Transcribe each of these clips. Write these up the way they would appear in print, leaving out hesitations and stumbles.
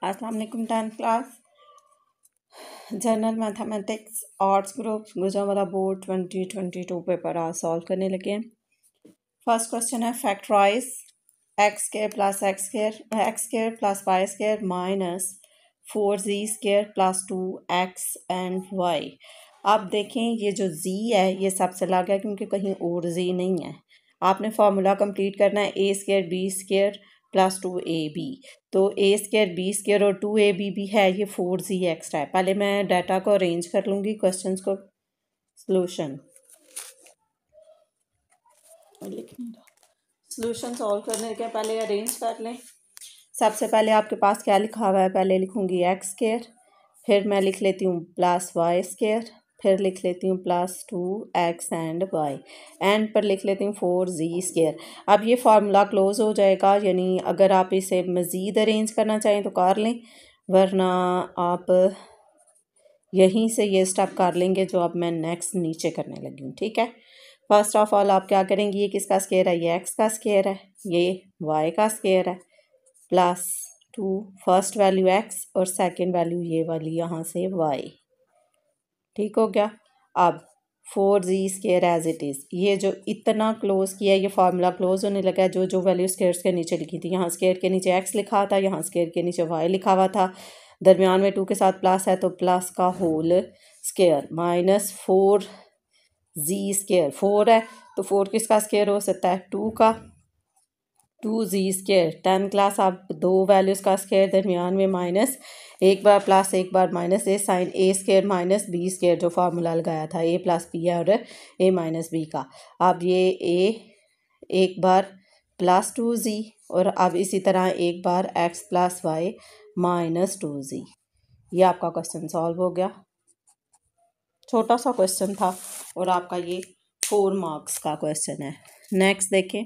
अस्सलाम वालेकुम 10th class general mathematics arts group Gujranwala board 2022 paper आज सॉल्व करने लगे हैं। फर्स्ट क्वेश्चन है factorise x square plus x square plus y square minus 4z² plus 2x and y। अब देखें ये जो z है ये सबसे अलग है क्योंकि कहीं और z नहीं है। आपने फार्मूला कंप्लीट करना है a² b² प्लस 2ab। तो a² b² और 2ab भी है, ये 4z एक्स्ट्रा है। पहले मैं डाटा को अरेंज कर लूँगी, क्वेश्चंस को सॉल्यूशन सॉल्व करने के पहले अरेंज कर लें। सबसे पहले आपके पास क्या लिखा हुआ है, पहले लिखूँगी x², फिर मैं लिख लेती हूँ प्लस y², फिर लिख लेती हूँ plus 2x and y, and पर लिख लेती हूँ 4z²। अब ये फार्मूला क्लोज हो जाएगा, यानी अगर आप इसे मज़ीद अरेंज करना चाहें तो कर लें, वरना आप यहीं से ये स्टेप कर लेंगे जो अब मैं नेक्स्ट नीचे करने लगी हूँ। ठीक है, फर्स्ट ऑफ ऑल आप क्या करेंगे, ये किसका स्क्वायर है, ये x का स्क्वायर है, ये y का स्क्वायर है, प्लस 2 फर्स्ट वैल्यू x और सेकंड वैल्यू ये वाली यहाँ से y। ठीक हो गया। अब 4z² एज इट इज़, ये जो इतना क्लोज किया ये फार्मूला क्लोज होने लगा है। जो जो वैल्यू स्क्वायर्स के नीचे लिखी थी, यहाँ स्क्वायर के नीचे x लिखा था, यहाँ स्क्वायर के नीचे y लिखा हुआ था, दरमियान में 2 के साथ प्लस है तो प्लस का होल स्क्वायर माइनस 4z²। 4 है तो 4 किसका स्क्वायर हो सकता है, 2 का, 2z²। 10 क्लास आप दो वैल्यूज़ का स्क्वायर, दरमियान में माइनस, एक बार प्लस एक बार माइनस, ए साइन a² माइनस b² जो फार्मूला लगाया था, a प्लस बी है और a माइनस बी का। अब ये a एक बार प्लस 2z और अब इसी तरह एक बार x plus y minus 2z। ये आपका क्वेश्चन सॉल्व हो गया। छोटा सा क्वेश्चन था और आपका ये 4 मार्क्स का क्वेश्चन है। नेक्स्ट देखें,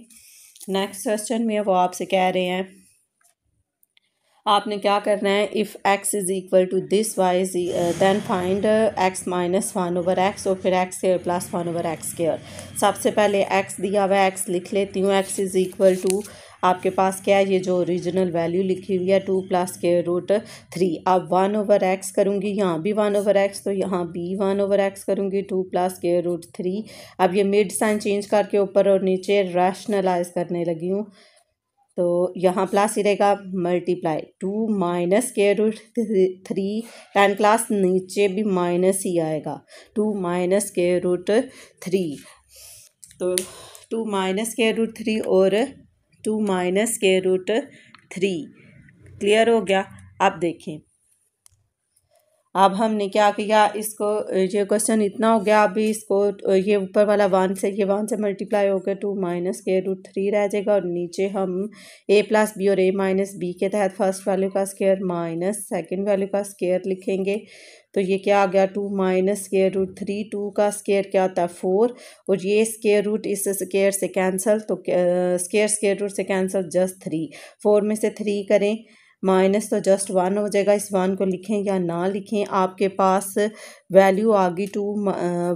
नेक्स्ट क्वेश्चन में वो आपसे कह रहे हैं आपने क्या करना है, if x is equal to this y then find x minus 1/x और फिर x² प्लस 1/x²। सबसे पहले x दिया हुआ है, x लिख लेती हूँ। x इज़ इक्वल टू आपके पास क्या है, ये जो ओरिजिनल वैल्यू लिखी हुई है 2 प्लस √3। अब 1/x करूँगी, यहाँ भी 1/x तो यहाँ भी 1/x करूँगी, 2 प्लस √3। अब ये मिड साइन चेंज करके ऊपर और नीचे रैशनलाइज करने लगी हूँ, तो यहाँ प्लस ही रहेगा, मल्टीप्लाई 2 माइनस √3। 10 क्लास नीचे भी माइनस ही आएगा, 2 माइनस √3, तो 2 माइनस √3 और 2 माइनस √3 क्लियर हो गया। अब देखें, अब हमने क्या किया, इसको ये क्वेश्चन इतना हो गया। अभी इसको ये ऊपर वाला 1 से ये 1 से मल्टीप्लाई हो गया, 2 माइनस √3 रह जाएगा और नीचे हम a प्लस बी और a माइनस बी के तहत फर्स्ट वैल्यू का स्क्वायर माइनस सेकंड वैल्यू का स्क्वायर लिखेंगे। तो ये क्या आ गया, 2 माइनस √3, 2 का स्क्वायर क्या होता है 4 और ये स्क्वायर रूट इस स्क्वायर से कैंसिल, तो स्क्वायर रूट से कैंसिल जस्ट 3। 4 में से 3 करें माइनस तो जस्ट 1 हो जाएगा। इस 1 को लिखें या ना लिखें, आपके पास वैल्यू आ गई 2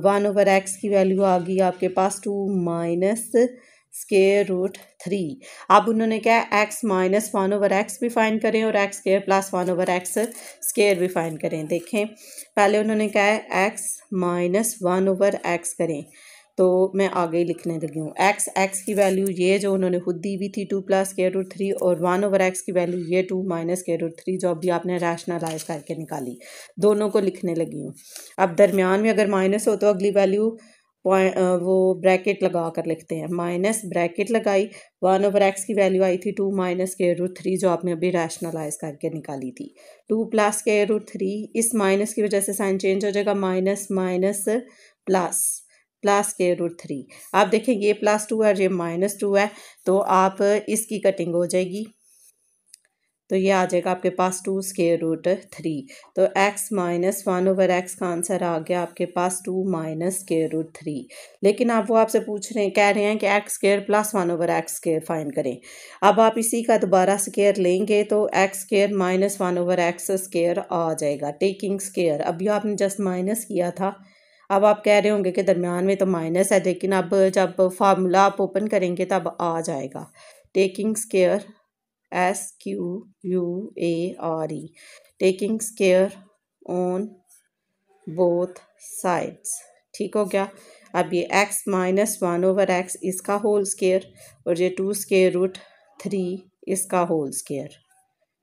1/x की वैल्यू आ गई आपके पास 2 माइनस √3। अब उन्होंने क्या x माइनस 1/x भी फाइंड करें और x² प्लस 1/x² भी फाइंड करें। देखें, पहले उन्होंने क्या है x माइनस 1/x करें, तो मैं आगे ही लिखने लगी हूँ। x की वैल्यू ये जो उन्होंने खुद दी हुई थी 2 प्लस √3 और 1/x की वैल्यू ये 2 माइनस √3 जो अभी आपने रैशनलाइज करके निकाली, दोनों को लिखने लगी हूँ। अब दरमियान में अगर माइनस हो तो अगली वैल्यू वो ब्रैकेट लगा कर लिखते हैं, माइनस ब्रैकेट लगाई, 1/x की वैल्यू आई थी 2 माइनस √3 जो आपने अभी रैशनलाइज करके निकाली थी, 2 प्लस √3। इस माइनस की वजह से साइन चेंज हो जाएगा, माइनस माइनस प्लस प्लस √3। आप देखें ये प्लस 2 है, ये माइनस 2 है, तो आप इसकी कटिंग हो जाएगी, तो ये आ जाएगा आपके पास 2 √3। तो x माइनस 1/x का आंसर आ गया आपके पास 2 माइनस √3। लेकिन आप वो आपसे पूछ रहे हैं, कह रहे हैं कि x² प्लस 1/x² फाइंड करें। अब आप इसी का दोबारा स्क्वायर लेंगे तो x² माइनस 1/x² आ जाएगा, टेकिंग स्क्वायर। अभी आपने जस्ट माइनस किया था, अब आप कह रहे होंगे कि दरमियान में तो माइनस है, लेकिन अब जब फार्मूला आप ओपन करेंगे तब आ जाएगा, taking square SQUARE, taking square on both sides. ठीक हो गया। अब ये x-1/x इसका होल स्क्वायर और ये 2√3 इसका होल स्क्वायर।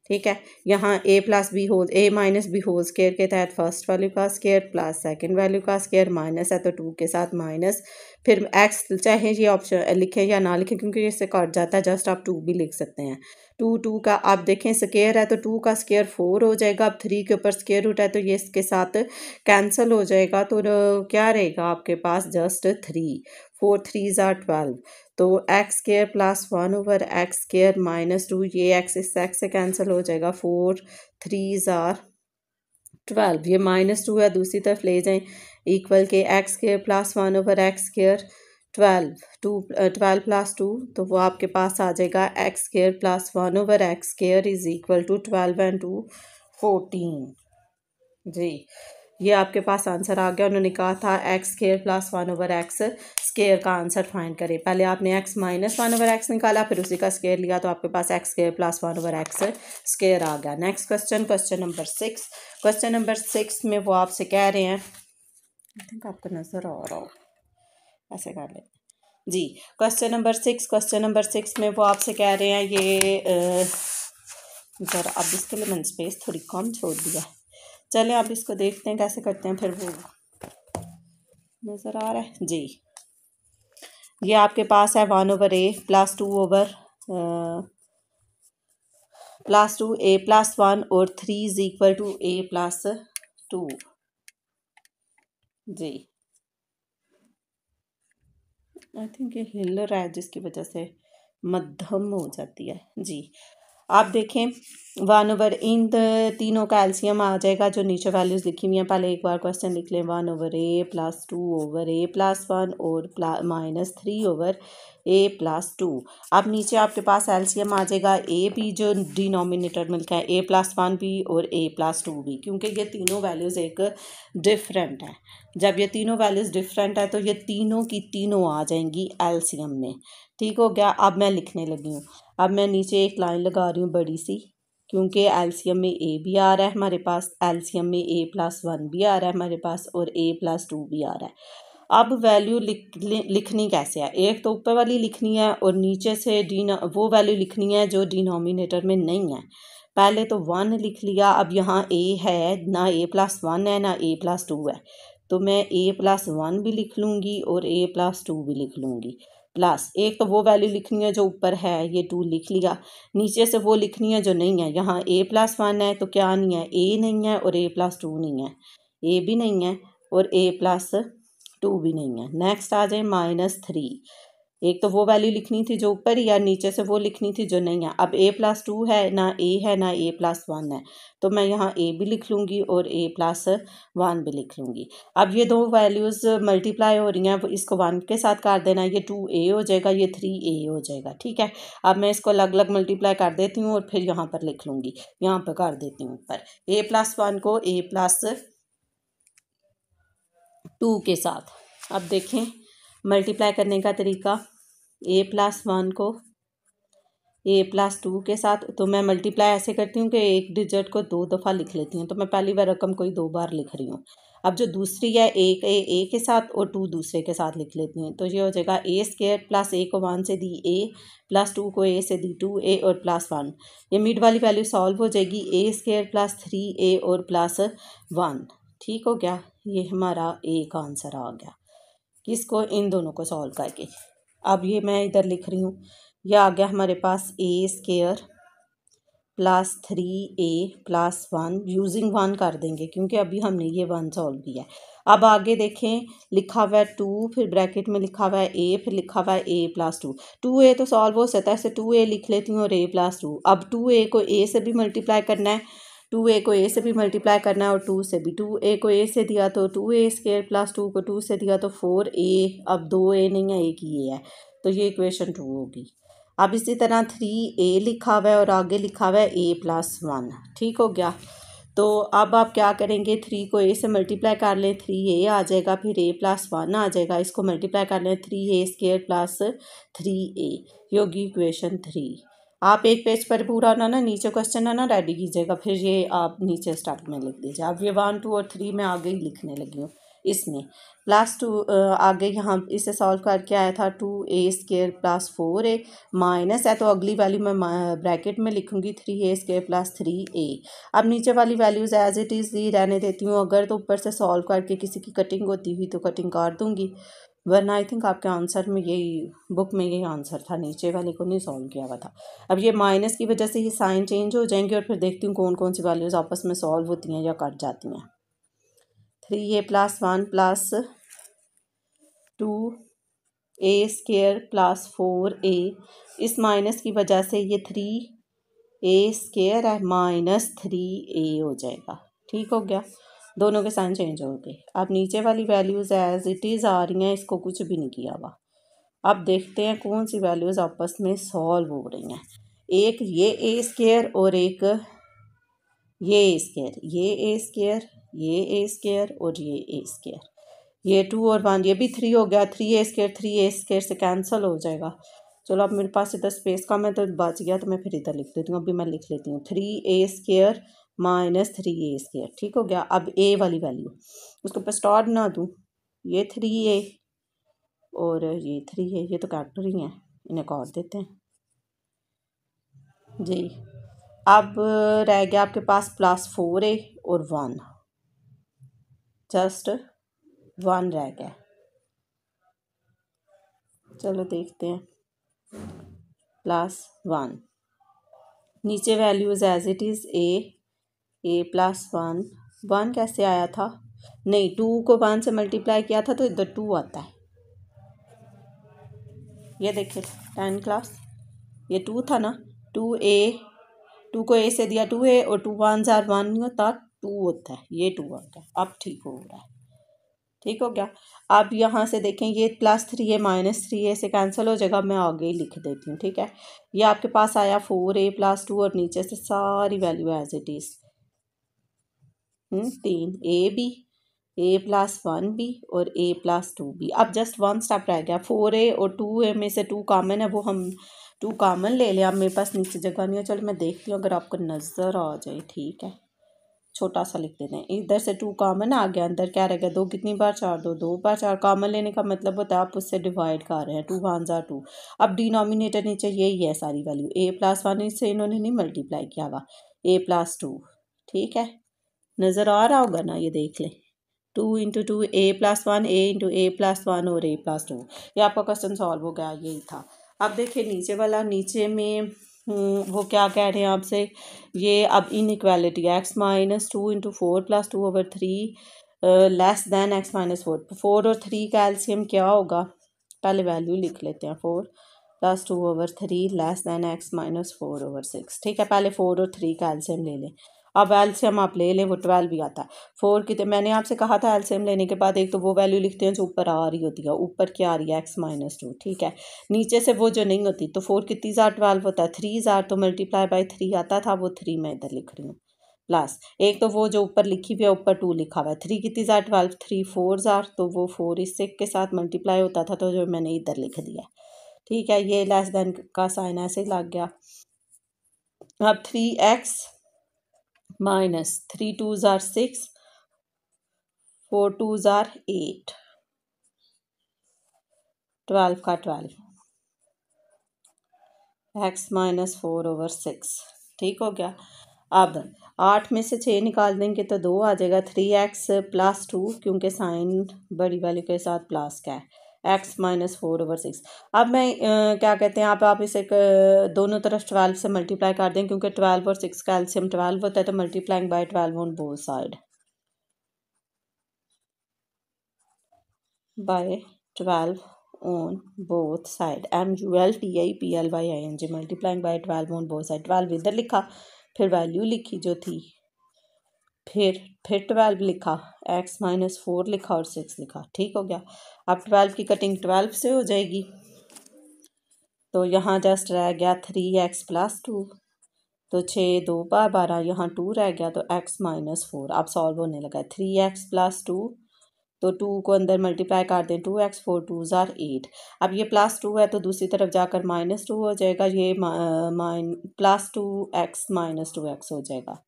ठीक है। यहाँ a-b होल स्क्वायर के तहत फर्स्ट वैल्यू का स्क्वायर प्लस सेकंड वैल्यू का स्क्वायर माइनस है तो 2 के साथ माइनस, फिर x चाहे ये ऑप्शन लिखें या ना लिखें क्योंकि इससे कट जाता है, जस्ट आप 2 भी लिख सकते हैं। 2 का आप देखें स्क्वायर है तो 2 का स्क्वायर 4 हो जाएगा। अब 3 के ऊपर स्क्वायर रूट है तो ये इसके साथ कैंसिल हो जाएगा, तो क्या रहेगा आपके पास जस्ट 3। 4 3s are 12, तो x square plus 1/x square minus 2, ये एक्स इस एक्स से कैंसिल हो जाएगा। 4 3s are 12, ये -2 है दूसरी तरफ ले जाएं, इक्वल के x square plus 1/x square 12 plus 2, तो वो आपके पास आ जाएगा x square plus 1/x square is equal to 12 and 2 14। जी, ये आपके पास आंसर आ गया। उन्होंने कहा था x square plus 1/x square का आंसर फाइंड करें। पहले आपने x माइनस 1/x निकाला, फिर उसी का स्क्वायर लिया, तो आपके पास x square plus 1/x square आ गया। Next question, question number 6। Question number 6 में वो आपसे कह रहे हैं, आई थिंक आपको नज़र आ रहा हो, ऐसे कर ले जी। क्वेश्चन नंबर 6 में वो आपसे कह रहे हैं ये ज़रा अब इसके लिए मैंने स्पेस थोड़ी कम छोड़ दिया। चलें अब इसको देखते हैं कैसे करते हैं, फिर वो नज़र आ रहा है जी। ये आपके पास है 1/a प्लस 2 a प्लस 1 और 3 is equal to a plus 2 जी। आई थिंक ये हिल रहा है जिसकी वजह से मध्यम हो जाती है जी। आप देखें 1/, इन तीनों का एलसीएम आ जाएगा जो नीचे वैल्यूज़ लिखी हुई हैं। पहले एक बार क्वेश्चन लिख लें, 1/a प्लस 2/a प्लस 1 और माइनस 3/a प्लस 2। अब नीचे आपके पास एलसीएम आ जाएगा a भी जो डिनोमिनेटर मिलता है a प्लस 1 भी और a प्लस 2 भी, क्योंकि ये तीनों वैल्यूज़ एक डिफरेंट है। जब ये तीनों वैल्यूज़ डिफरेंट है तो ये तीनों की तीनों आ जाएंगी एलसीएम में। ठीक हो गया। अब मैं लिखने लगी हूँ। अब मैं नीचे एक लाइन लगा रही हूँ बड़ी सी, क्योंकि एलसीएम में a भी आ रहा है हमारे पास, एलसीएम में a प्लस 1 भी आ रहा है हमारे पास और a प्लस 2 भी आ रहा है। अब वैल्यू लिखनी कैसे है, एक तो ऊपर वाली लिखनी है और नीचे से वो वैल्यू लिखनी है जो डिनोमिनेटर में नहीं है। पहले तो 1 लिख लिया, अब यहाँ a है ना, a प्लस 1 है ना a प्लस 2 है, तो मैं a प्लस 1 भी लिख लूँगी और a प्लस 2 भी लिख लूँगी। प्लस एक तो वो वैल्यू लिखनी है जो ऊपर है, ये 2 लिख लिया, नीचे से वो लिखनी है जो नहीं है। यहाँ a प्लस 1 है तो क्या नहीं है, a नहीं है और a प्लस 2 नहीं है, a भी नहीं है और a प्लस 2 भी नहीं है। नेक्स्ट आ जाए -3, एक तो वो वैल्यू लिखनी थी जो ऊपर ही है, नीचे से वो लिखनी थी जो नहीं है। अब a प्लस 2 है ना a है ना a प्लस 1 है, तो मैं यहाँ a भी लिख लूँगी और a प्लस 1 भी लिख लूँगी। अब ये दो वैल्यूज़ मल्टीप्लाई हो रही हैं, इसको 1 के साथ कर देना, ये 2a हो जाएगा, ये 3a हो जाएगा। ठीक है। अब मैं इसको अलग अलग मल्टीप्लाई कर देती हूँ और फिर यहाँ पर लिख लूँगी, यहाँ पर कर देती हूँ ऊपर a प्लस 1 को a प्लस 2 के साथ। अब देखें मल्टीप्लाई करने का तरीका, a प्लस 1 को a प्लस 2 के साथ, तो मैं मल्टीप्लाई ऐसे करती हूँ कि एक डिजिट को 2 दफ़ा लिख लेती हूँ, तो मैं पहली बार रकम कोई 2 बार लिख रही हूँ। अब जो दूसरी है a के साथ और 2 दूसरे के साथ लिख लेती हूँ, तो ये हो जाएगा a स्क्वायर प्लस a को 1 से दी a प्लस 2 को a से दी 2a और प्लस 1। ये मिड वाली वैल्यू सॉल्व हो जाएगी, a स्क्वायर प्लस 3a और प्लस 1। ठीक हो गया, ये हमारा a का आंसर आ गया, किसको, इन दोनों को सॉल्व करके। अब ये मैं इधर लिख रही हूँ, यह आ गया हमारे पास a square plus 3a plus 1, using 1 कर देंगे क्योंकि अभी हमने ये 1 सॉल्व किया है। अब आगे देखें, लिखा हुआ है 2, फिर ब्रैकेट में लिखा हुआ है a, फिर लिखा हुआ है a प्लस 2। 2a तो सॉल्व हो सकता है, 2a लिख लेती हूँ और a प्लस 2। अब 2a को a से भी मल्टीप्लाई करना है, 2a को a से भी मल्टीप्लाई करना है और 2 से भी। 2a को a से दिया तो 2a स्क्वायर प्लस 2 को 2 से दिया तो 4a, अब 2a नहीं है, एक ही a है, तो ये इक्वेशन 2 होगी। अब इसी तरह 3a लिखा हुआ है और आगे लिखा हुआ है a प्लस 1। ठीक हो गया। तो अब आप क्या करेंगे, 3 को a से मल्टीप्लाई कर लें, 3a आ जाएगा, फिर a प्लस 1 आ जाएगा, इसको मल्टीप्लाई कर लें 3a स्क्वायर प्लस 3a, ये होगी इक्वेशन 3। आप एक पेज पर पूरा ना नीचे क्वेश्चन ना रेडी कीजिएगा, फिर ये आप नीचे स्टार्ट में लिख दीजिए। अब ये 1 2 और 3 में आगे ही लिखने लगी हूँ। इसमें +2 आगे यहाँ इसे सॉल्व करके आया था 2a² + 4a माइनस है, तो अगली वैल्यू मैं ब्रैकेट में लिखूँगी 3a² + 3a। अब नीचे वाली वैल्यूज़ एज इट इज़ ही रहने देती हूँ। अगर तो ऊपर से सॉल्व करके किसी की कटिंग होती हुई तो कटिंग कर दूँगी, वरना आई थिंक आपके आंसर में यही बुक में यही आंसर था, नीचे वाले को नहीं सॉल्व किया हुआ था। अब ये माइनस की वजह से ये साइन चेंज हो जाएंगे और फिर देखती हूँ कौन कौन सी वैल्यूज़ आपस में सॉल्व होती हैं या कट जाती हैं। 3a + 1 + 2a² + 4a, इस माइनस की वजह से ये 3a² है माइनस 3a हो जाएगा। ठीक हो गया, दोनों के साइन चेंज हो गए। अब नीचे वाली वैल्यूज़ एज इट इज़ आ रही हैं, इसको कुछ भी नहीं किया हुआ। अब देखते हैं कौन सी वैल्यूज़ आपस में सॉल्व हो रही हैं। एक ये a² और एक ये a², ये a², ये a² और ये a²। ये 2 और 1, ये भी 3 हो गया। 3a² से कैंसिल हो जाएगा। चलो अब मेरे पास इधर स्पेस कम है तो बच गया, तो मैं फिर इधर लिख देती हूँ। अभी मैं लिख लेती हूँ 3a² माइनस 3a²। ठीक हो गया। अब a वाली वैल्यू उसके ऊपर स्टार बना दूँ, ये 3a और ये 3a, ये तो कैरेक्टर ही हैं, इन्हें काट देते हैं जी। अब रह गया आपके पास +4a और 1, जस्ट 1 रह गया। चलो देखते हैं +1, नीचे values as it is a +1, 1 कैसे आया था, नहीं 2 को 1 से मल्टीप्लाई किया था तो इधर 2 आता है। ये देखिए 10 क्लास, ये 2 था ना, 2 को a से दिया 2a और 2 1 * 1 नहीं होता, 2 होता है, ये 2 आता है। अब ठीक हो रहा है। ठीक हो गया। अब यहाँ से देखें ये +3a माइनस 3a से कैंसिल हो जाएगा, मैं आगे ही लिख देती हूँ। ठीक है, ये आपके पास आया 4a + 2 और नीचे से सारी value as it is 3a भी, a + 1b और a + 2b। अब जस्ट 1 स्टेप रह गया। 4a और 2a में से 2 कॉमन है, वो हम 2 कॉमन ले लिया। मेरे पास नीचे जगह नहीं है, चलो मैं देखती हूँ अगर आपको नज़र आ जाए। ठीक है, छोटा सा लिख देते हैं। इधर से 2 कॉमन आ गया, अंदर क्या रहेगा 2 कितनी बार 4, 2 बार 4। कॉमन लेने का मतलब होता है आप उससे डिवाइड कर रहे हैं, 2 1 * 2। अब डिनोमिनेटर नीचे यही है सारी वैल्यू, a + 1 इससे इन्होंने नहीं मल्टीप्लाई किया हुआ, a + 2। ठीक है, नज़र आ रहा होगा ना, ये देख लें 2 × 2 a + 1, a × a + 1 और a + 2। ये आपका क्वेश्चन सॉल्व हो गया, यही था। अब देखिए नीचे वाला, नीचे में वो क्या कह रहे हैं आपसे, ये अब इनइक्वालिटी x - 2 × 4 + 2/3 << x - 4। 4 और 3 का एलसीएम क्या होगा, पहले वैल्यू लिख लेते हैं। 4 + 2/3 << x - 4/6। ठीक है, पहले 4 और 3 का एलसीएम ले लें। अब एलसीएम आप ले लें, वो 12 भी आता है। 4 की, तो मैंने आपसे कहा था एलसीएम लेने के बाद एक तो वो वैल्यू लिखते हैं जो ऊपर आ रही होती है। ऊपर क्या आ रही है, x - 2। ठीक है, नीचे से वो जो नहीं होती, तो 4 कितनी जार 12 होता है, 3 जार, तो मल्टीप्लाई बाय 3 आता था, वो 3 मैं इधर लिख रही हूँ। प्लस एक तो वो जो ऊपर लिखी हुई है, ऊपर 2 लिखा हुआ है। 3 कितनी जार 12, 3 4 जार, तो वो 4 इस 6 के साथ मल्टीप्लाई होता था, तो जो मैंने इधर लिख दिया। ठीक है, ये << का साइन ऐसे ही लग गया। अब 3x - 3 2 जार 6, 4 2 जार 8, 12 का 12, x - 4/6। ठीक हो गया। अब 8 में से 6 निकाल देंगे तो 2 आ जाएगा। 3x + 2, क्योंकि साइन बड़ी वाली के साथ प्लस का है, x - 4/6। अब मैं क्या कहते हैं, आप इसे दोनों तरफ 12 से मल्टीप्लाई कर दें, क्योंकि 12 और 6 का एलसीएम 12 होता है, तो multiplying by 12 on both side, by 12 on both side, MULTIPLYING, multiplying by 12 on both side. 12 इधर लिखा, फिर वैल्यू लिखी जो थी, फिर 12 लिखा, x - 4 लिखा और 6 लिखा। ठीक हो गया। अब 12 की कटिंग 12 से हो जाएगी, तो यहाँ जस्ट रह गया 3x + 2, तो 6 2 बार 12, यहाँ 2 रह गया, तो x - 4 अब सॉल्व होने लगा है। 3x + 2 तो 2 को अंदर मल्टीप्लाई कर दें, 2x 4 2 ज़ार 8। अब ये +2 है तो दूसरी तरफ जाकर -2 हो जाएगा, ये +2x -2x हो जाएगा,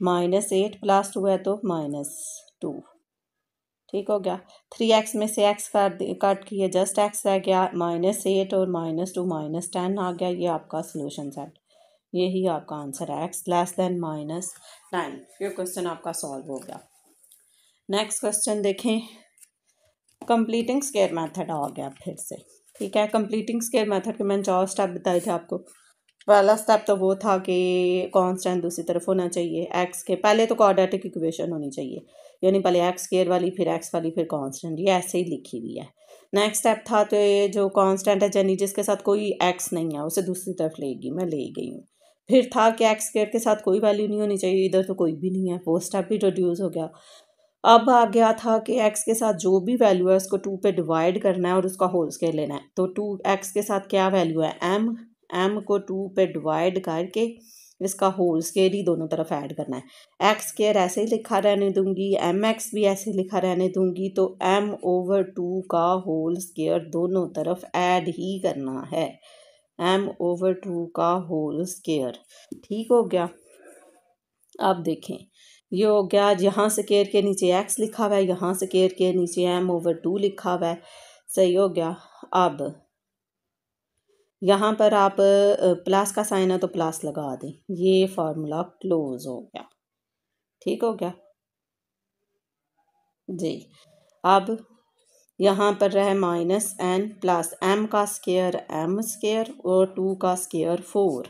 -8 +2 है तो -2। ठीक हो गया। 3x में से x कट किए, जस्ट x रह गया, -8 और -2 -10 आ गया। ये आपका सोल्यूशन सेट, यही आपका आंसर है, x लेस देन -9। ये क्वेश्चन आपका सॉल्व हो गया। नेक्स्ट क्वेश्चन देखें, कंप्लीटिंग स्क्वायर मेथड आ गया फिर से। ठीक है, कंप्लीटिंग स्क्वायर मेथड के मैंने 4 स्टेप बताए थे आपको। पहला स्टेप तो वो था कि कांस्टेंट दूसरी तरफ होना चाहिए, एक्स के पहले तो क्वाड्रेटिक इक्वेशन होनी चाहिए, यानी पहले एक्स स्क्वायर वाली फिर एक्स वाली फिर कांस्टेंट, ये ऐसे ही लिखी हुई है। नेक्स्ट स्टेप था तो ये जो कांस्टेंट है यानी जिसके साथ कोई एक्स नहीं है उसे दूसरी तरफ लेगी, मैं ले गई हूँ। फिर था कि एक्स स्क्वायर के साथ कोई वैल्यू नहीं होनी चाहिए, इधर तो कोई भी नहीं है, वो स्टेप भी रिड्यूस हो गया। अब आ गया था कि x के साथ जो भी वैल्यू है उसको 2 पे डिवाइड करना है और उसका होल स्क्वायर लेना है। तो 2x के साथ क्या वैल्यू है, m को 2 पे डिवाइड करके इसका होल स्क्वायर ही दोनों तरफ ऐड करना है। x स्क्वायर ऐसे ही लिखा रहने दूंगी, mx भी ऐसे ही लिखा रहने दूंगी, तो m/2 का होल स्क्वायर दोनों तरफ ऐड ही करना है, m/2 का होल स्क्वायर। ठीक हो गया। अब देखें, ये हो गया, यहाँ से स्क्वायर के नीचे x लिखा हुआ है, यहाँ से स्क्वायर के नीचे m/2 लिखा हुआ है, सही हो गया। अब यहाँ पर आप प्लस का साइन है तो प्लस लगा दें, ये फार्मूला क्लोज हो गया। ठीक हो गया जी। अब यहाँ पर रहे -n प्लस m का स्क्वायर m स्क्वायर और 2 का स्क्वायर 4।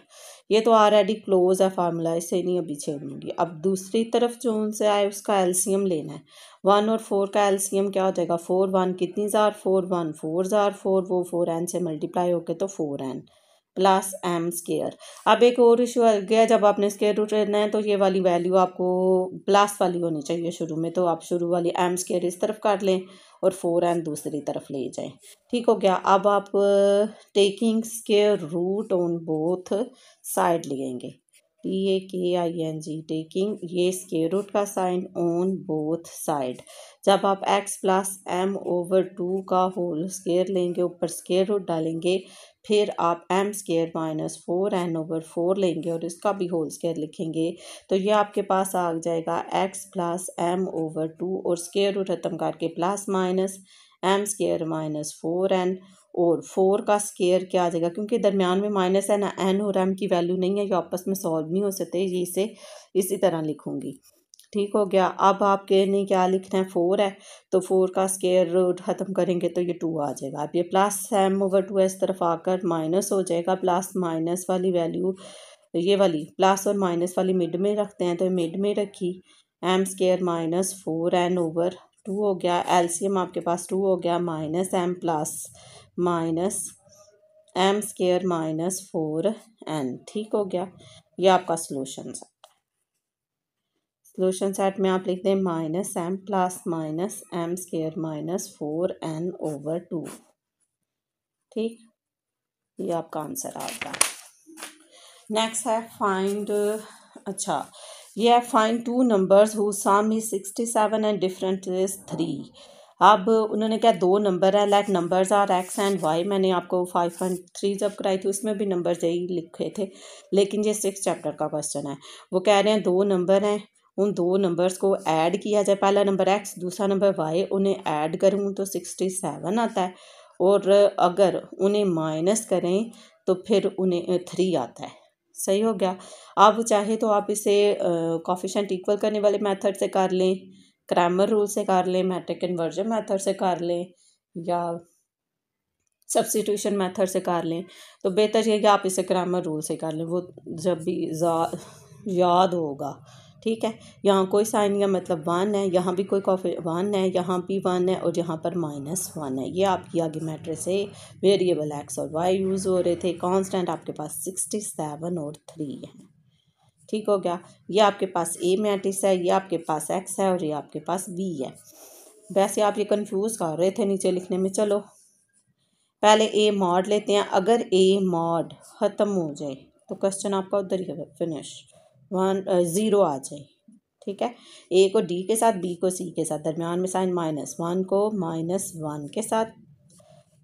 ये तो ऑलरेडी क्लोज है फार्मूला, इसे नहीं अभी छेड़ूंगी। अब दूसरी तरफ जो उनसे आए उसका एलसीएम लेना है। 1 और 4 का एलसीएम क्या हो जाएगा, 4 1 कितनी ज़ार 4 1 4 ज़ार 4, वो 4n से मल्टीप्लाई होके तो 4n प्लस m स्क्वायर। अब एक और इशू आ गया, जब आपने स्क्वायर रूट लेना है तो ये वाली वैल्यू आपको प्लस वाली होनी चाहिए शुरू में, तो आप शुरू वाली m स्क्वायर इस तरफ काट लें और 4n दूसरी तरफ ले जाएं। ठीक हो गया। अब आप taking square root on both side लेंगे, TAKING, टेकिंग ये स्क्वायर रूट का साइन ऑन बोथ साइड। जब आप x प्लस m/2 का होल स्क्वायर लेंगे, ऊपर स्क्वायर रूट डालेंगे, फिर आप m स्क्वायर -4n/4 लेंगे और इसका भी होल स्क्वायर लिखेंगे, तो ये आपके पास आ जाएगा x प्लस m/2 और स्क्वायर रूट खत्म करके plus minus m square -4n और 4 का स्क्वायर क्या आ जाएगा, क्योंकि दरमियान में माइनस है ना, n और m की वैल्यू नहीं है, ये आपस में सॉल्व नहीं हो सकते, ये इसे इसी तरह लिखूंगी। ठीक हो गया। अब आपके ने क्या लिखना है, 4 है तो 4 का स्क्वायर रूट ख़त्म करेंगे तो ये 2 आ जाएगा। अब ये प्लस m/2 इस तरफ आकर माइनस हो जाएगा, प्लस माइनस वाली वैल्यू, ये वाली प्लस और माइनस वाली मिड में रखते हैं, तो मिड में रखी, m स्क्वायर -4n/2 हो गया। एलसीएम आपके पास 2 हो गया, -m plus minus m square -4n। ठीक हो गया। ये आपका सोल्यूशन है। सोल्यूशन सेट में आप लिखते हैं -m plus minus m square -4n/2। ठीक, ये आपका आंसर आ गया। नेक्स्ट है फाइंड, अच्छा ये है find 2 numbers who sum is 67 and different is 3। अब उन्होंने क्या, 2 नंबर है, like numbers are x and y। मैंने आपको 5.3 जब कराई थी उसमें भी नंबर यही लिखे थे, लेकिन ये 6 चैप्टर का क्वेश्चन है। वो कह रहे हैं 2 नंबर हैं, उन 2 नंबर्स को ऐड किया जाए, पहला नंबर x दूसरा नंबर y, उन्हें ऐड करूँ तो 67 आता है, और अगर उन्हें माइनस करें तो फिर उन्हें 3 आता है। सही हो गया। अब चाहे तो आप इसे कोफिशिएंट इक्वल करने वाले मेथड से कर लें, क्रैमर रूल से कर लें, मैट्रिक इन्वर्जन मेथड से कर लें, या सब्स्टिट्यूशन मेथड से कर लें। तो बेहतर ये कि आप इसे क्रैमर रूल से कर लें, वो जब भी याद होगा। ठीक है, यहाँ कोई साइन या मतलब 1 है, यहाँ भी कोई 1 है, यहाँ भी 1 है और यहाँ पर -1 है। ये आपकी आगे मैट्रिक्स से वेरिएबल x और y यूज़ हो रहे थे। कांस्टेंट आपके पास 67 और 3 है। ठीक हो गया। ये आपके पास A मैट्रिक्स है, ये आपके पास x है और ये आपके पास B है। वैसे आप ये कंफ्यूज कर रहे थे नीचे लिखने में। चलो पहले A मॉड लेते हैं। अगर A मॉड ख़त्म हो जाए तो क्वेश्चन आपका उधर ही फिनिश 0 आ जाए। ठीक है। ए को डी के साथ, बी को सी के साथ, दरमियान में साइन -1 को -1 के साथ,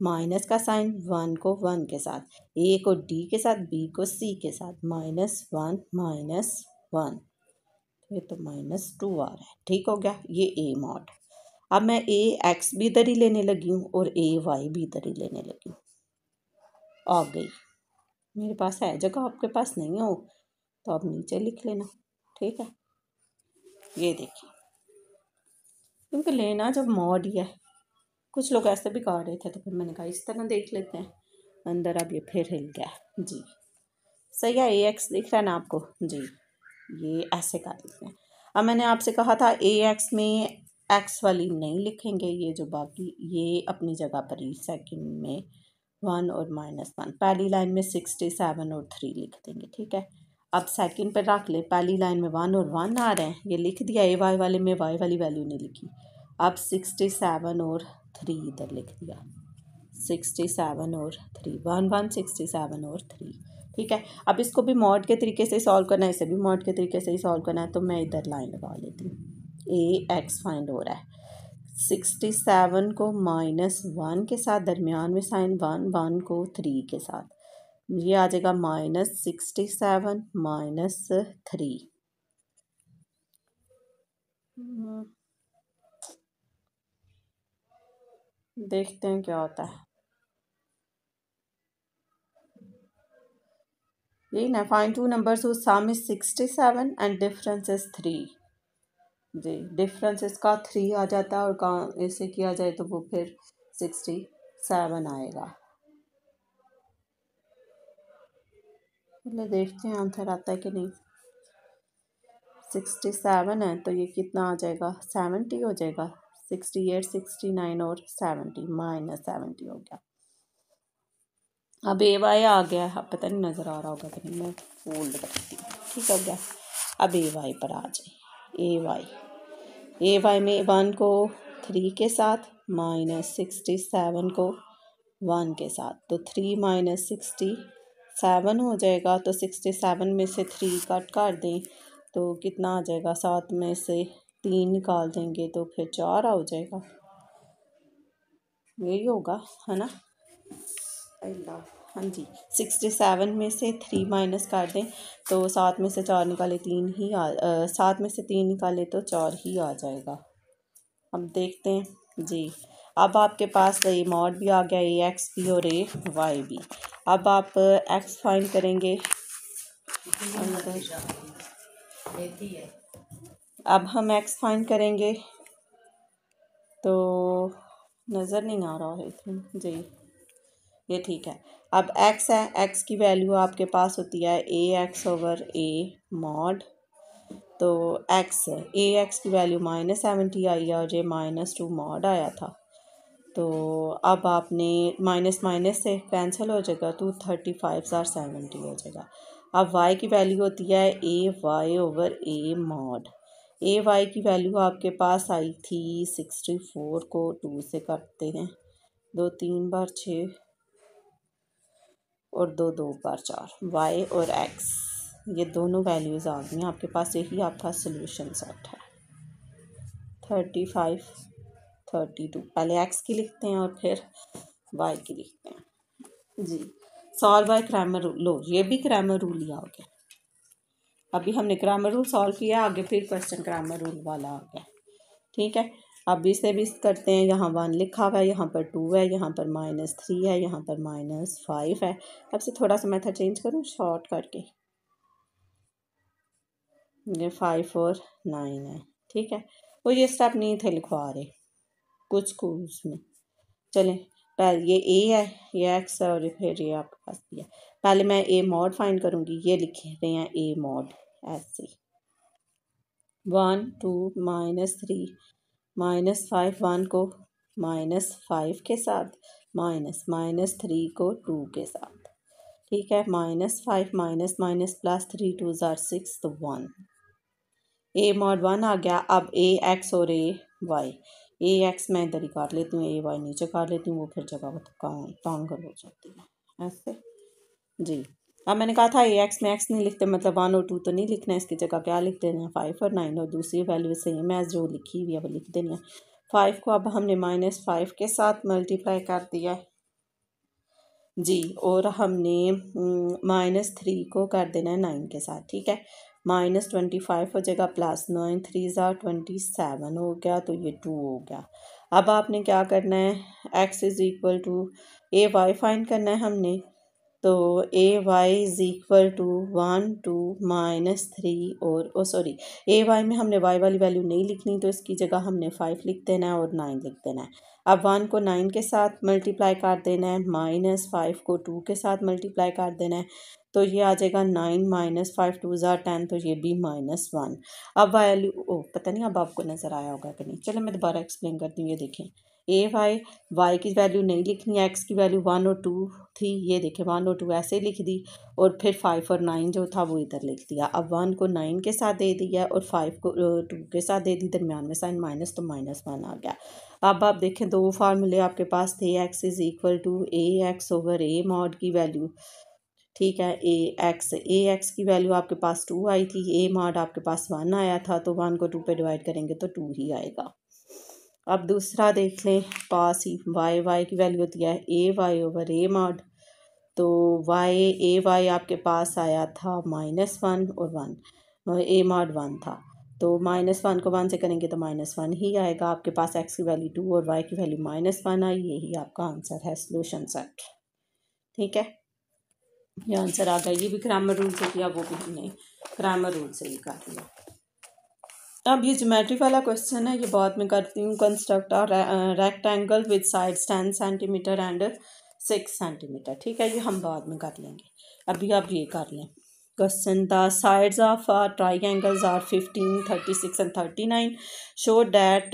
माइनस का साइन 1 को 1 के साथ, ए को डी के साथ, बी को सी के साथ, -1 ये तो -2 आ रहा है। ठीक हो गया, ये ए मॉड। अब मैं ए एक्स भी इधर ही लेने लगी हूँ और ए वाई भी इधर ही लेने लगी हूँ। आ गई मेरे पास है जगह, आपके पास नहीं हो तो आप नीचे लिख लेना। ठीक है, ये देखिए, क्योंकि लेना जब मॉड ही है। कुछ लोग ऐसे भी कर रहे थे तो फिर मैंने कहा इस तरह देख लेते हैं अंदर। अब ये फिर हिल गया जी। सही है, ए एक्स दिख रहा है ना आपको जी। ये ऐसे कर लेते हैं। अब मैंने आपसे कहा था ए एक्स में एक्स वाली नहीं लिखेंगे, ये जो बाकी ये अपनी जगह पर ही सेकंड में 1 और -1। पहली लाइन में 67 और 3 लिख देंगे। ठीक है, अब सेकंड पर रख ले। पहली लाइन में 1 और 1 आ रहे हैं, ये लिख दिया। ए वाई वाले में वाई वाली वैल्यू नहीं लिखी। अब 67 और 3 इधर लिख दिया। 67 और 3, 1 1 67 और 3। ठीक है, अब इसको भी मॉड के तरीके से सॉल्व करना है, इसे भी मॉड के तरीके से ही सॉल्व करना है। तो मैं इधर लाइन लगा लेती हूँ। ए एक्स फाइंड हो रहा है 67 को -1 के साथ, दरमियान में साइन 1 1 को 3 के साथ, ये आ जाएगा -67 -3। देखते हैं क्या होता है। यही ना, find two numbers whose sum is 67 and difference is 3 जी। डिफरेंस इसका 3 आ जाता है और कहाँ ऐसे किया जाए तो वो फिर 67 आएगा। पहले देखते हैं आंसर आता है कि नहीं। 67 है तो ये कितना आ जाएगा, 70 हो जाएगा। 68 69 और 70 -70 हो गया। अब ए वाई आ गया, अब पता नहीं नज़र आ रहा होगा कि नहीं, मैं फोल्ड करती हूँ। ठीक हो गया, अब ए वाई पर आ जाए। ए वाई में 1 को 3 के साथ, -67 को 1 के साथ, तो 3 -67 हो जाएगा। तो 67 में से 3 कट कर दें तो कितना आ जाएगा, 7 में से 3 निकाल देंगे तो फिर 4 हो जाएगा। यही होगा, है ना। हाँ जी, 67 में से 3 माइनस कर दें तो 7 में से 4 निकाले 3 ही 7 में से 3 निकाले तो 4 ही आ जाएगा। अब देखते हैं जी। अब आपके पास ए मॉड भी आ गया, ए एक्स भी और ए वाई भी। अब आप एक्स फाइंड करेंगे। अब हम एक्स फाइंड करेंगे तो नज़र नहीं आ रहा है जी, ये ठीक है। अब एक्स है, एक्स की वैल्यू आपके पास होती है ए एक्स ओवर ए मॉड। तो एक्स ए एक्स की वैल्यू -70 आई है और ये -2 मॉड आया था। तो अब आपने माइनस माइनस से कैंसिल हो जाएगा तो 35 और 70 हो जाएगा। अब y की वैल्यू होती है ए Y over a mod. A Y की वैल्यू आपके पास आई थी 64 को 2 से करते हैं, 2 3 बार 6 और 2 2 बार 4। y और x ये दोनों वैल्यूज़ आ गई आपके पास। यही आपका सोल्यूशन सेट है। 35 32 पहले x की लिखते हैं और फिर y की लिखते हैं जी। Solve by Cramer rule. लो, ये भी क्रैमर रूल ही आ गया। अभी हमने क्रैमर रूल सॉल्व किया, आगे फिर क्वेश्चन क्रैमर रूल वाला आ गया। ठीक है, अब इसे भी करते हैं। यहाँ 1 लिखा हुआ है, यहाँ पर 2 है, यहाँ पर -3 है, यहाँ पर -5 है। अब से थोड़ा सा मेथड चेंज करूँ शॉर्ट करके, ये 5 और 9 है। ठीक है, वो ये स्टेप नहीं थे लिखवा रहे कुछ स्कूल्स में। चलें, पहले ये ए है, ये एक्स है और फिर ये आपके पास भी है। पहले मैं ए मॉड फाइंड करूँगी। ये लिखे रहे हैं ए मॉड ऐसे 1 2 -3 -5 1 को -5 के साथ, -3 को 2 के साथ। ठीक है, -5 माइनस माइनस +3 2 6 तो 1। ए मॉड 1 आ गया। अब ए एक्स और ए वाई। ए एक्स मैं इधर ही काट लेती हूँ, ए वाई नीचे काट लेती हूँ, वो फिर जगह तांग हो जाती है ऐसे जी। अब मैंने कहा था ए एक्स में एक्स नहीं लिखते, मतलब 1 और 2 तो नहीं लिखना है, इसकी जगह क्या लिख देना है 5 और 9, और दूसरी वैल्यू सेम है जो लिखी हुई है वो लिख देनी है। 5 को अब हमने -5 के साथ मल्टीप्लाई कर दिया है जी, और हमने -3 को कर देना है 9 के साथ, ठीक है। -25 हो जाएगा, +9 3 ज़ा 27 हो गया, तो ये 2 हो गया। अब आपने क्या करना है, x is equal to a y find करना है हमने, तो a y is equal to 1 2 -3 और सॉरी, ए वाई में हमने वाई वाली वैल्यू नहीं लिखनी, तो इसकी जगह हमने 5 लिख देना है और 9 लिख देना है। अब 1 को 9 के साथ मल्टीप्लाई कर देना है, -5 को 2 के साथ मल्टीप्लाई कर देना है, तो ये आ जाएगा 9 -5 2 ज़ा 10, तो ये भी -1। अब वैल्यू पता नहीं अब आपको नज़र आया होगा कि नहीं, चलो मैं दोबारा एक्सप्लेन करती हूँ। ये देखें, ए वाई की वैल्यू नहीं लिखनी है, एक्स की वैल्यू 1 और 2 थी, ये देखें 1 और 2 ऐसे लिख दी, और फिर 5 और 9 जो था वो इधर लिख दिया। अब 1 को 9 के साथ दे दिया और 5 को 2 के साथ दे दी, दरमियान में साइन माइनस, तो -1 आ गया। अब आप देखें दो फार्मूले आपके पास थे, x is equal to a x over a mod की वैल्यू, ठीक है, ए एक्स की वैल्यू आपके पास 2 आई थी, ए मॉड आपके पास 1 आया था, तो 1 को 2 पे डिवाइड करेंगे तो 2 ही आएगा। अब दूसरा देख लें, पास ही वाई की वैल्यू होती है ए वाई ओवर ए मॉड, तो ए वाई आपके पास आया था -1 और 1, ए मॉड 1 था, तो -1 को 1 से करेंगे तो -1 ही आएगा। आपके पास एक्स की वैल्यू 2 और वाई की वैल्यू -1 आई, यही आपका आंसर है, सोल्यूशन सेट। ठीक है, ये आंसर आ गया। ये भी ग्रामर रूल से किया, वो भी हमने ग्रामर रूल से ही कर लिया। अब ये ज्योमेट्री वाला क्वेश्चन है, ये बाद में करती हूँ। Construct a rectangle with sides 10 centimetre and 6 centimetre, ठीक है, ये हम बाद में कर लेंगे, अभी आप ये कर लें। Question, the sides of triangles are 15 36 and 39, show that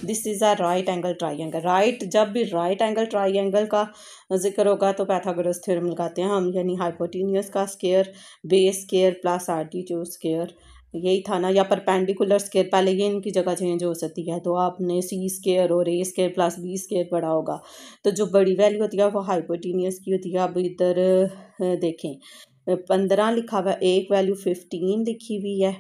this is a right angle triangle. Right, जब भी राइट एंगल ट्राइंगल का जिक्र होगा तो पाइथागोरस थ्योरम लगाते हैं हम, यानी हाइपोटेन्यूस का square base square plus altitude square, यही था ना, या परपेंडिकुलर स्केयर, पहले ये इनकी जगह चेंज हो सकती है, तो आपने सी स्केयर और ए स्केयर प्लस बी स्केयर पढ़ा होगा, तो जो बड़ी वैल्यू होती है वो हाइपोटेन्यूस की होती है। अब इधर देखें, 15 लिखा हुआ है, एक वैल्यू 15 लिखी हुई है,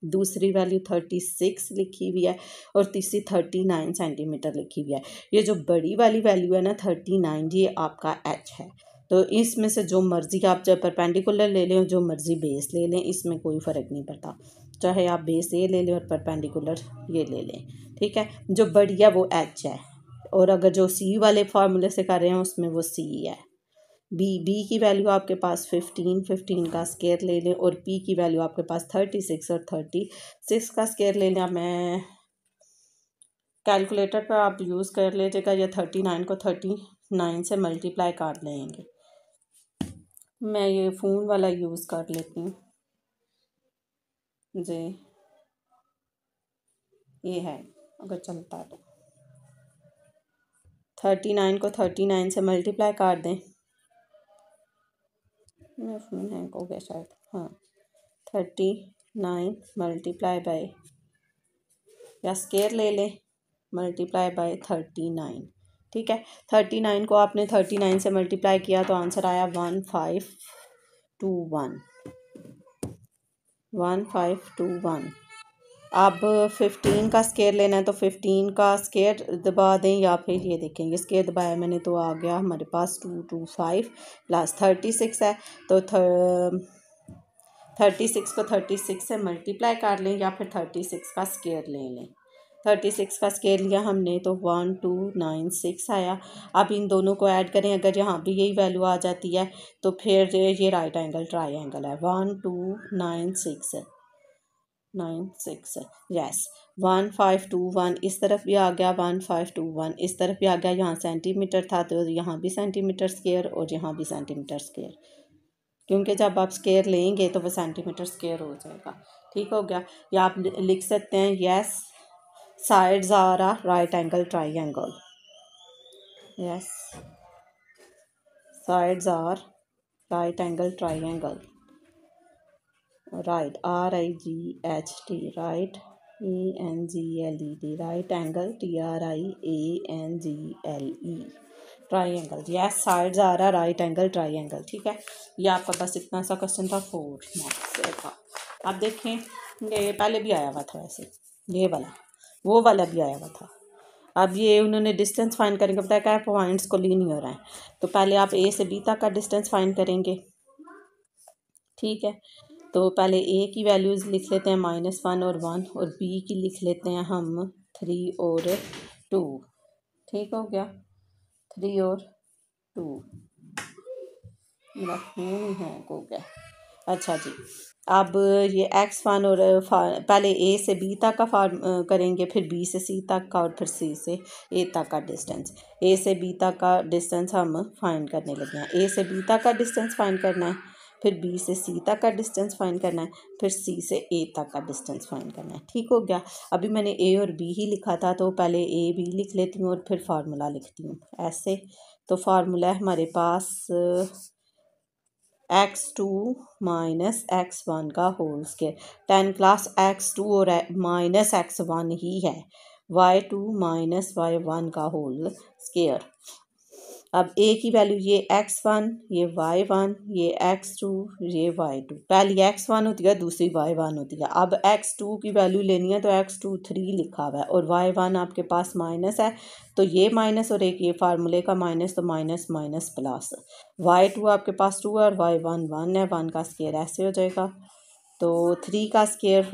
दूसरी वैल्यू 36 लिखी हुई है, और तीसरी 39 सेंटीमीटर लिखी हुई है। ये जो बड़ी वाली वैल्यू है ना 39, ये आपका एच है, तो इसमें से जो मर्ज़ी आप चाहे परपेंडिकुलर ले लें, जो मर्ज़ी बेस ले लें, इसमें कोई फ़र्क नहीं पड़ता, चाहे आप बेस ये ले लें और परपेंडिकुलर ये ले लें, ठीक है। जो बड़ी है वो एच है, और अगर जो सी वाले फार्मूले से कर रहे हैं उसमें वो सी है। बी की वैल्यू आपके पास 15 का स्केयर ले लें, और पी की वैल्यू आपके पास 36 और 36 का स्केयर ले लें। मैं कैलकुलेटर पर आप यूज़ कर लीजिएगा, या 39 को 39 से मल्टीप्लाई कर लेंगे। मैं ये फ़ोन वाला यूज़ कर लेती हूँ जी, ये है, अगर चलता है तो 39 को 39 से मल्टीप्लाई कर दें, मेरा फ़ोन हैंग हो गया शायद, हाँ, 39 मल्टीप्लाई बाय, या स्केयर ले लें, मल्टीप्लाई बाय 39, ठीक है। 39 को आपने 39 से मल्टीप्लाई किया तो आंसर आया 1521। अब 15 का स्केयर लेना है, तो 15 का स्केयर दबा दें, या फिर ये देखें, ये स्केयर दबाया मैंने तो आ गया हमारे पास 225 प्लस 36 है, तो 36 को 36 से मल्टीप्लाई कर लें, या फिर 36 का स्केयर ले लें। 36 का स्केयर लिया हमने तो 1296 आया। अब इन दोनों को ऐड करें, अगर यहाँ भी यही वैल्यू आ जाती है तो फिर ये राइट एंगल ट्राइंगल है। 1296 यस, 1521 इस तरफ भी आ गया, 1521 इस तरफ भी आ गया। यहाँ सेंटीमीटर था तो यहाँ भी सेंटीमीटर स्क्वायर और यहाँ भी सेंटीमीटर स्क्वायर, क्योंकि जब आप स्क्वायर लेंगे तो वो सेंटीमीटर स्क्वायर हो जाएगा। ठीक हो गया, या आप लिख सकते हैं yes sides are a right angle triangle. Yes, sides are right angle triangle. Right, RIGHT, right, ANGLED, right angle TRIANGLE। Triangle, yes sides आ रहा राइट एंगल ट्राइंगल। ठीक है, ये आपका बस इतना सा क्वेश्चन था 4 मार्क्स का। आप देखें ये पहले भी आया हुआ था वैसे, ये वाला वो वाला भी आया हुआ था। अब ये उन्होंने डिस्टेंस फाइंड करेंगे, पता है क्या पॉइंट्स को लीनियर है, तो पहले आप ए से बी तक का डिस्टेंस फाइंड करेंगे। ठीक है, तो पहले ए की वैल्यूज़ लिख लेते हैं -1 और 1, और बी की लिख लेते हैं हम 3 और 2। ठीक हो गया, 3 और 2, मेरा फोन ही हैंग हो गया। अच्छा जी, अब ये x1 और पहले a से b तक का फार्म करेंगे, फिर b से c तक का, और फिर c से a तक का डिस्टेंस। a से b तक का डिस्टेंस हम फाइंड करने लगे हैं। a से b तक का डिस्टेंस फाइंड करना है, फिर b से c तक का डिस्टेंस फाइंड करना है, फिर c से a तक का डिस्टेंस फाइंड करना है। ठीक हो गया, अभी मैंने a और b ही लिखा था, तो पहले a b लिख लेती हूँ और फिर फार्मूला लिखती हूँ ऐसे। तो फार्मूला है हमारे पास x2 माइनस x1 का होल स्केयर। 10 क्लास x2 और माइनस x1 ही है, y2 माइनस y1 का होल स्केयर। अब a की वैल्यू ये x1, ये y1, ये x2, ये y2। पहली x1 होती है, दूसरी y1 होती है। अब x2 की वैल्यू लेनी है तो x2 3 लिखा हुआ है, और y1 आपके पास माइनस है, तो ये माइनस और एक ये फार्मूले का माइनस, तो माइनस माइनस प्लस। y2 आपके पास 2 है और y1 1 है, 1 का स्केयर ऐसे हो जाएगा। तो 3 का स्केयर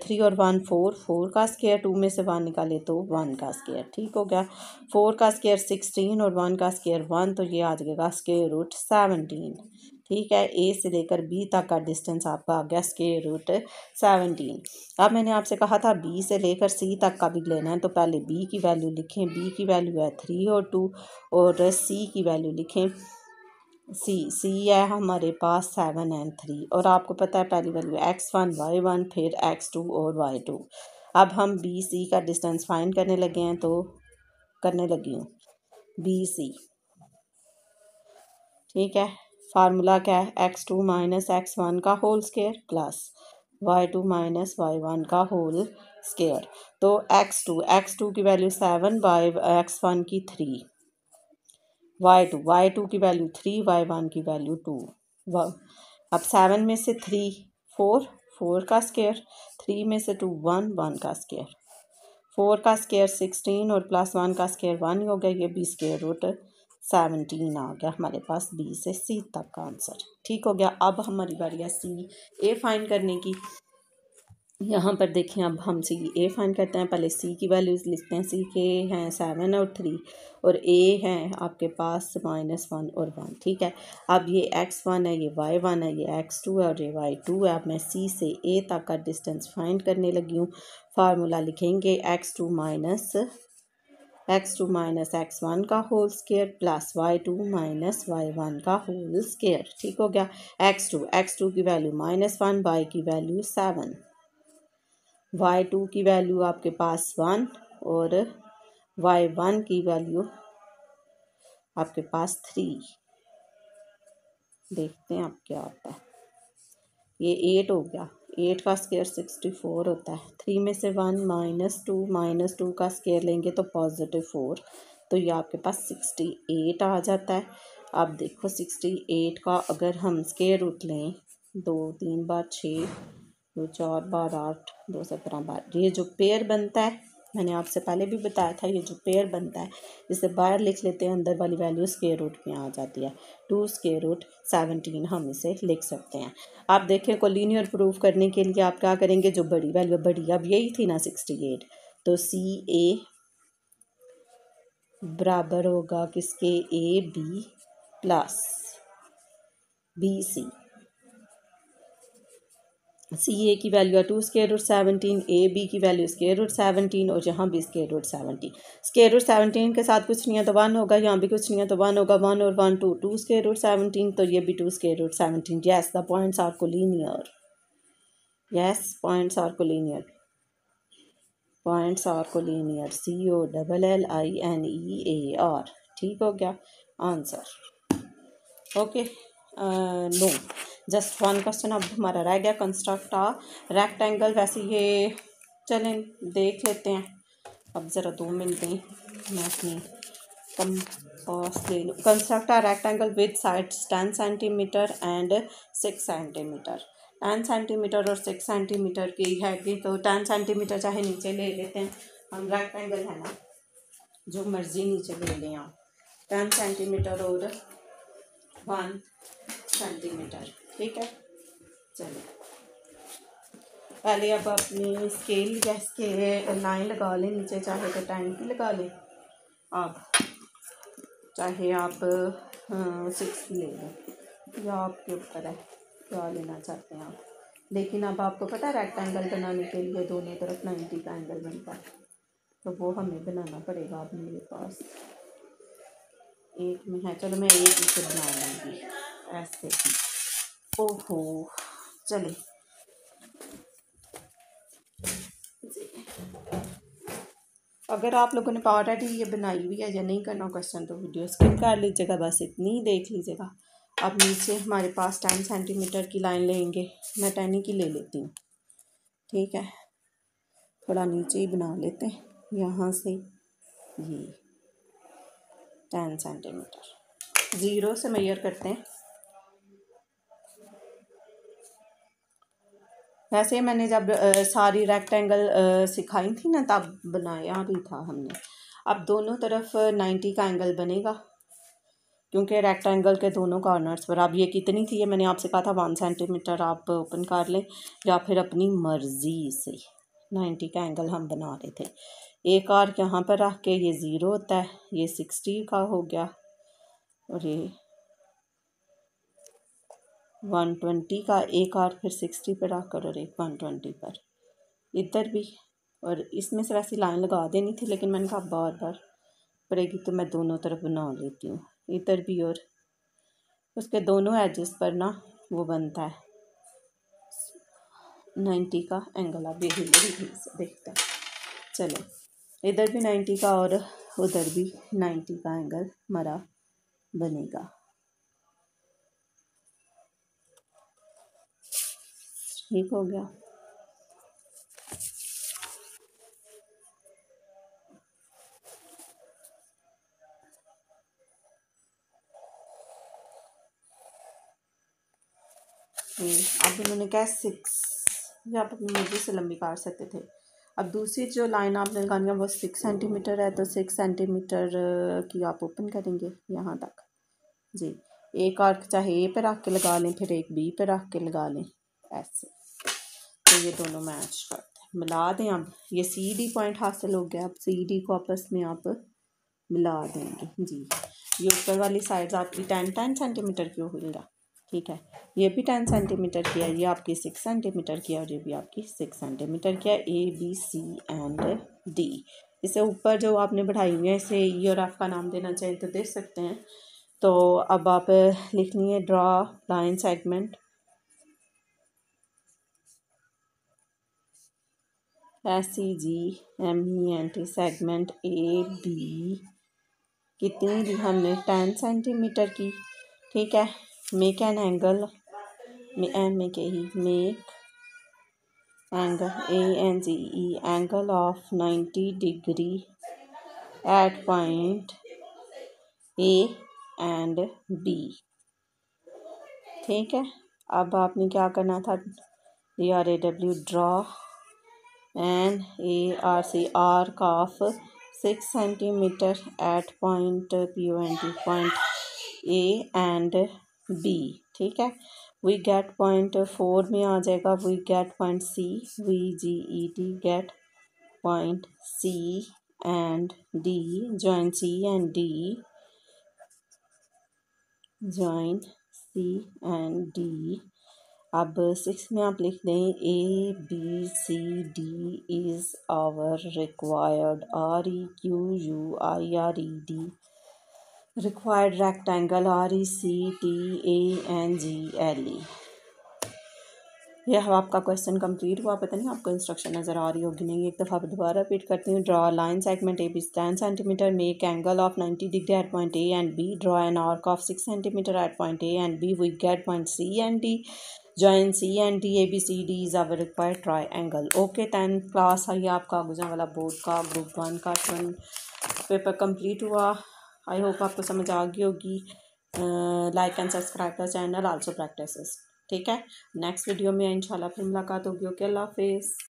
3 और 1 4, 4 का स्केयर 2 में से 1 निकाले तो 1 का स्केयर। ठीक हो गया, 4 का स्केयर 16 और 1 का स्केयर 1, तो ये आ जाएगा स्केयर रूट 17। ठीक है, ए से लेकर बी तक का डिस्टेंस आपका आ गया स्केयर रूट 17। अब मैंने आपसे कहा था बी से लेकर सी तक का भी लेना है, तो पहले बी की वैल्यू लिखें। बी की वैल्यू है 3 और 2, और सी की वैल्यू लिखें सी है हमारे पास 7 एंड 3, और आपको पता है पहली वैल्यू x1 y1 फिर x2 और y2। अब हम बी सी का डिस्टेंस फाइंड करने लगे हैं, तो करने लगी हूँ बी सी। ठीक है, फार्मूला क्या है, x2 माइनस x1 का whole square plus y2 minus y1 का होल स्केयर। तो x2 की वैल्यू 7 बाई x1 की 3, y2 की वैल्यू 3, y1 की वैल्यू 2। अब 7 में से 3 4, 4 का स्केयर, 3 में से 2 1, 1 का स्केयर, 4 का स्केयर 16 और प्लस 1 का स्केयर 1 ही हो गया। ये भी स्केयर रूट 17 आ गया हमारे पास बी से सी तक का आंसर। ठीक हो गया, अब हमारी बारी है सी ए फाइंड करने की। यहाँ पर देखें, अब हम सी ए फाइंड करते हैं। पहले सी की वैल्यूज़ लिखते हैं। सी के हैं 7 और 3, और ए हैं आपके पास -1 और 1। ठीक है, अब ये x1 है, ये y1 है, ये x2 है और ये y2 है। अब मैं सी से ए तक का डिस्टेंस फाइंड करने लगी हूँ। फार्मूला लिखेंगे x2 माइनस x1 का whole square plus y2 minus y1 का होल स्केयर। ठीक हो गया, x2 की वैल्यू -1, y की वैल्यू 7, y2 की वैल्यू आपके पास 1 और y1 की वैल्यू आपके पास 3। देखते हैं अब क्या होता है। ये 8 हो गया, 8 का स्केयर 64 होता है। 3 में से 1 -2 का स्केयर लेंगे तो +4, तो ये आपके पास 68 आ जाता है। अब देखो 68 का अगर हम स्केयर रूट लें, 2 3 बार 6, 2 4 बार 8, 2 17 बार, ये जो पेयर बनता है मैंने आपसे पहले भी बताया था, ये जो पेयर बनता है जिसे बाहर लिख लेते हैं, अंदर वाली वैल्यू स्केयर रूट में आ जाती है। 2 स्केयर रूट 17 हम इसे लिख सकते हैं। आप देखें को लीनियर प्रूफ करने के लिए आप क्या करेंगे, जो बड़ी वैल्यू बड़ी अब यही थी ना 68, तो सी ए बराबर होगा किसके, A B plus B C. C A की वैल्यू है 2 स्केयर रूट 17, ए बी की वैल्यू स्केयर रूट 17, और यहाँ भी स्केयर रूट 17। स्केयर रूट 17 के साथ कुछ नहीं है तो 1 होगा, यहाँ भी कुछ नहीं है तो 1 होगा। 1 और 1 2, 2 स्केयर रूट 17, तो ये भी 2 square root 17। Yes, the points are collinear. Yes, points are collinear, points are collinear, COLLINEAR। ठीक हो गया answer. Okay, no, just 1 question अब हमारा रह गया, कंस्ट्रक्ट अ रेक्टेंगल। वैसे ये चलें देख लेते हैं, अब ज़रा 2 मिनट दें, मैं अपनी पास ले लो। Construct a rectangle with sides 10 centimetre and 6 centimetre. 10 centimetre और 6 सेंटीमीटर की है कि तो 10 सेंटीमीटर चाहे नीचे ले लेते हैं हम, रेक्टेंगल है ना, जो मर्जी नीचे ले लें आप। 10 सेंटीमीटर और 1 सेंटीमीटर, ठीक है। चलिए पहले अब अपनी स्केल या स्केल लाइन लगा लें नीचे, चाहे तो 10 की लगा लें आप, चाहे आप 6 की ले लें, या आपके ऊपर है क्या लेना चाहते हैं आप। लेकिन अब आपको पता है रेक्टेंगल बनाने के लिए दोनों तरफ 90 का एंगल बनता है, तो वो हमें बनाना पड़ेगा। अब मेरे पास एक में है, चलो मैं एक इसे बना लूँगी ऐसे ही। ओहो चलिए अगर आप लोगों ने ऑलरेडी ये बनाई हुई है या नहीं करना क्वेश्चन, तो वीडियो स्किप कर लीजिएगा, बस इतनी ही देख लीजिएगा। अब नीचे हमारे पास 10 सेंटीमीटर की लाइन लेंगे, मैं 10 की ले लेती हूँ, ठीक है। थोड़ा नीचे ही बना लेते हैं, यहाँ से ये 10 सेंटीमीटर 0 से मेजर करते हैं। वैसे मैंने जब सारी रेक्टेंगल सिखाई थी ना, तब बनाया भी था हमने। अब दोनों तरफ 90 का एंगल बनेगा, क्योंकि रेक्टेंगल के दोनों कॉर्नर्स पर। अब ये कितनी थी, ये मैंने आपसे कहा था 1 सेंटीमीटर आप ओपन कर लें, या फिर अपनी मर्ज़ी से 90 का एंगल हम बना रहे थे। एक आर्क यहाँ पर रख के ये 0 होता है, ये 60 का हो गया, और ये 120 का। एक आर्क फिर 60 पर रखकर और एक 120 पर इधर भी। और इसमें से वैसे लाइन लगा देनी थी, लेकिन मैंने कहा बार बार पड़ेगी, तो मैं दोनों तरफ बना लेती हूँ, इधर भी और उसके दोनों एजेस पर ना वो बनता है 90 का एंगल। आप ये देखते हैं, चलो इधर भी 90 का और उधर भी 90 का एंगल हमारा बनेगा, ठीक हो गया। अब उन्होंने कहा 6, या आप अपनी मर्जी से लंबी काट सकते थे। अब दूसरी जो लाइन आपने लगानी है वो 6 सेंटीमीटर है, तो 6 सेंटीमीटर की आप ओपन करेंगे यहाँ तक जी। एक आर्क चाहे ए पे रख के लगा लें, फिर एक बी पे रख के लगा लें ऐसे, तो ये दोनों मैच करते हैं। मिला दें, अब ये सी डी पॉइंट हासिल हो गया। अब सी डी को आपस में आप मिला देंगे जी। ये ऊपर वाली साइड्स आपकी 10 सेंटीमीटर की होगा, ठीक है। ये भी 10 सेंटीमीटर की है, ये आपकी 6 सेंटीमीटर की है, और ये भी आपकी 6 सेंटीमीटर की है। A B C and D. इसे ऊपर जो आपने बढ़ाई हुई है, इसे ई और एफ का नाम देना चाहिए तो दे सकते हैं। तो अब आप लिखनी है draw line segment SEGMENT segment A B, कितनी दी हमने 10 सेंटीमीटर की, ठीक है। Make an angle make angle ANGE angle of 90 degree at point A and B, ठीक है। अब आपने क्या करना था, DRAW draw an ARC arc of 6 centimetre at point point A and B, ठीक है। वी गेट पॉइंट 4 में आ जाएगा, we get point C, VGET get point C and D, join C and D, join C and D। अब 6 में आप लिख दें ABCD is our required REQUIRED required rectangle RECTANGLE। यह आपका क्वेश्चन कंप्लीट हुआ। पता नहीं आपको इंस्ट्रक्शन नज़र आ रही होगी नहीं, एक दफ़ा दोबारा रिपीट करती हूँ। Draw line segment A B 10 centimetre, make angle of 90 degree at point A and B, draw an arc of 6 centimetre at point A and B, we get point C and D, join C and D, ABCD is our required triangle. Okay 10 class आई आपका गुजरात वाला board का group 1 का paper complete हुआ। I hope आपको समझ आ गई होगी। Like and subscribe the channel, also practice. ठीक है, नेक्स्ट वीडियो में इंशाल्लाह फिर मुलाकात होगी। ओके, अल्लाह हाफिज़।